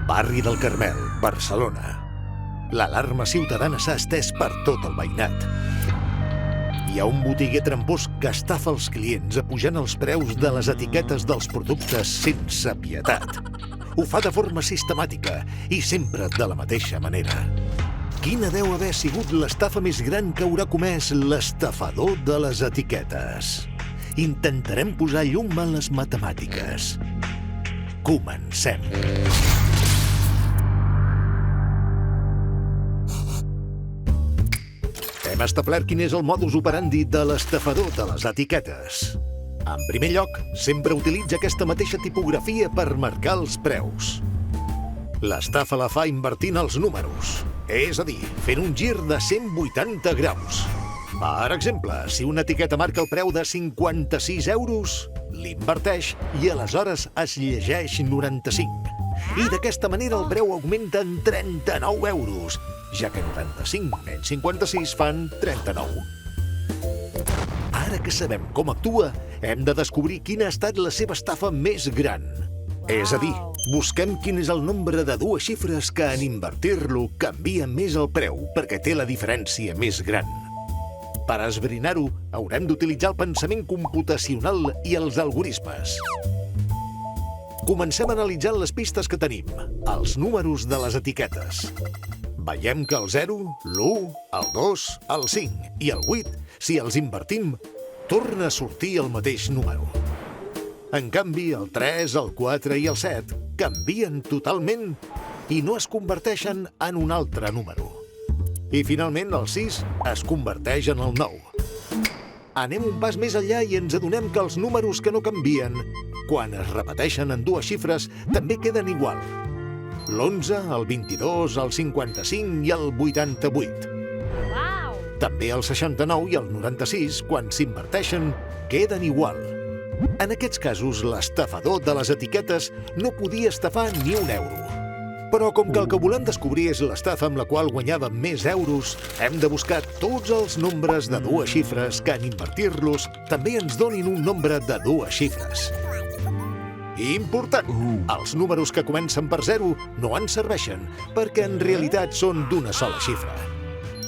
Barri del Carmel, Barcelona. L'alarma ciutadana s'ha estès per tot el veïnat. Hi ha un botiguer trampós que estafa els clients apujant els preus de les etiquetes dels productes sense pietat. Ho fa de forma sistemàtica i sempre de la mateixa manera. Quina deu haver sigut l'estafa més gran que haurà comès l'estafador de les etiquetes? Intentarem posar llum a les matemàtiques. Comencem. Hem establert quin és el modus operandi de l'estafador de les etiquetes. En primer lloc, sempre utilitza aquesta mateixa tipografia per marcar els preus. L'estafa la fa invertint els números, és a dir, fent un gir de 180 graus. Per exemple, si una etiqueta marca el preu de 56 euros, l'inverteix i aleshores es llegeix 95. I d'aquesta manera el preu augmenta en 39 euros, ja que 95 menys 56 fan 39. Ara que sabem com actua, hem de descobrir quina ha estat la seva estafa més gran. És a dir, busquem quin és el nombre de dues xifres que en invertir-lo canvia més el preu perquè té la diferència més gran. Per esbrinar-ho, haurem d'utilitzar el pensament computacional i els algorismes. Comencem analitzant les pistes que tenim, els números de les etiquetes. Veiem que el 0, l'1, el 2, el 5 i el 8, si els invertim, torna a sortir el mateix número. En canvi, el 3, el 4 i el 7 canvien totalment i no es converteixen en un altre número. I finalment, el 6 es converteix en el 9. Anem un pas més enllà i ens adonem que els números que no canvien, quan es repeteixen en dues xifres, també queden igual. L'11, el 22, el 55 i el 88. També el 69 i el 96, quan s'inverteixen, queden igual. En aquests casos, l'estafador de les etiquetes no podia estafar ni un euro. Però com que el que volem descobrir és l'estafa amb la qual guanyàvem més euros, hem de buscar tots els nombres de dues xifres que en invertir-los també ens donin un nombre de dues xifres. Important! Els números que comencen per 0 no ens serveixen perquè en realitat són d'una sola xifra.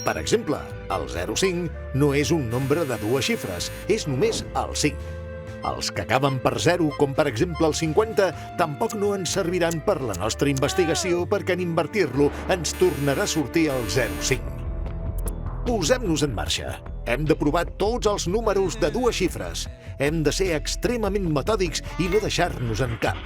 Per exemple, el 05 no és un nombre de dues xifres, és només el 5. Els que acaben per 0, com per exemple el 50, tampoc no ens serviran per la nostra investigació perquè en invertir-lo ens tornarà a sortir el 05. Posem-nos en marxa. Hem de provar tots els números de dues xifres. Hem de ser extremament metòdics i no deixar-nos en cap.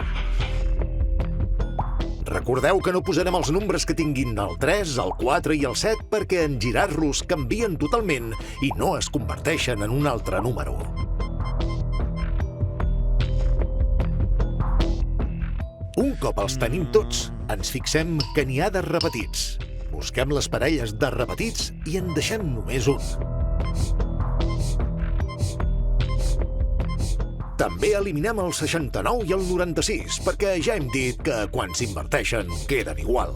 Recordeu que no posarem els nombres que tinguin el 3, el 4 i el 7 perquè en girar-los canvien totalment i no es converteixen en un altre número. Un cop els tenim tots, ens fixem que n'hi ha de repetits. Busquem les parelles de repetits i en deixem només un. També eliminem el 69 i el 96, perquè ja hem dit que quan s'inverteixen queden igual.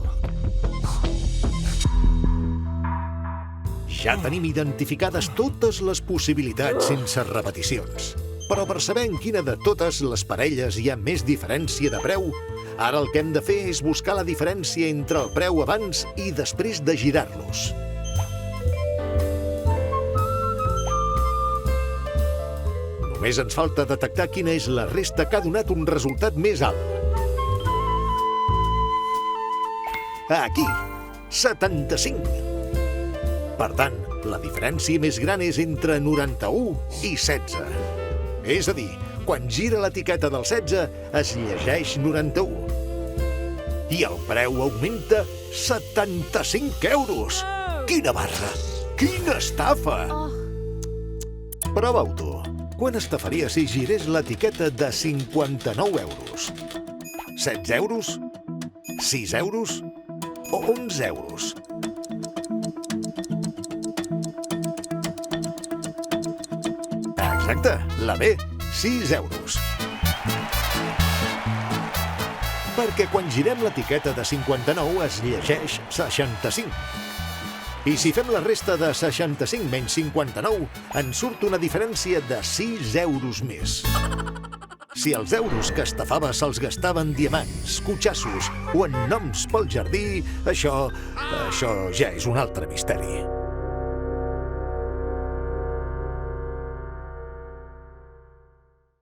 Ja tenim identificades totes les possibilitats sense repeticions. Però per saber en quina de totes les parelles hi ha més diferència de preu, ara el que hem de fer és buscar la diferència entre el preu abans i després de girar-los. Només ens falta detectar quina és la resta que ha donat un resultat més alt. Aquí, 75. Per tant, la diferència més gran és entre 91 i 16. És a dir, quan gira l'etiqueta del 16, es llegeix 91. I el preu augmenta 75 euros! Quina barra! Quina estafa! Prova-ho tu. Quan estafaria si girés l'etiqueta de 59 euros? 16 euros? 6 euros? O 11 euros? Exacte, la B, 6 euros. Perquè quan girem l'etiqueta de 59 es llegeix 65. I si fem la resta de 65 menys 59, ens surt una diferència de 6 euros més. Si els euros que estafava se'ls gastava en diamants, cotxassos o en noms pel jardí, això ja és un altre misteri.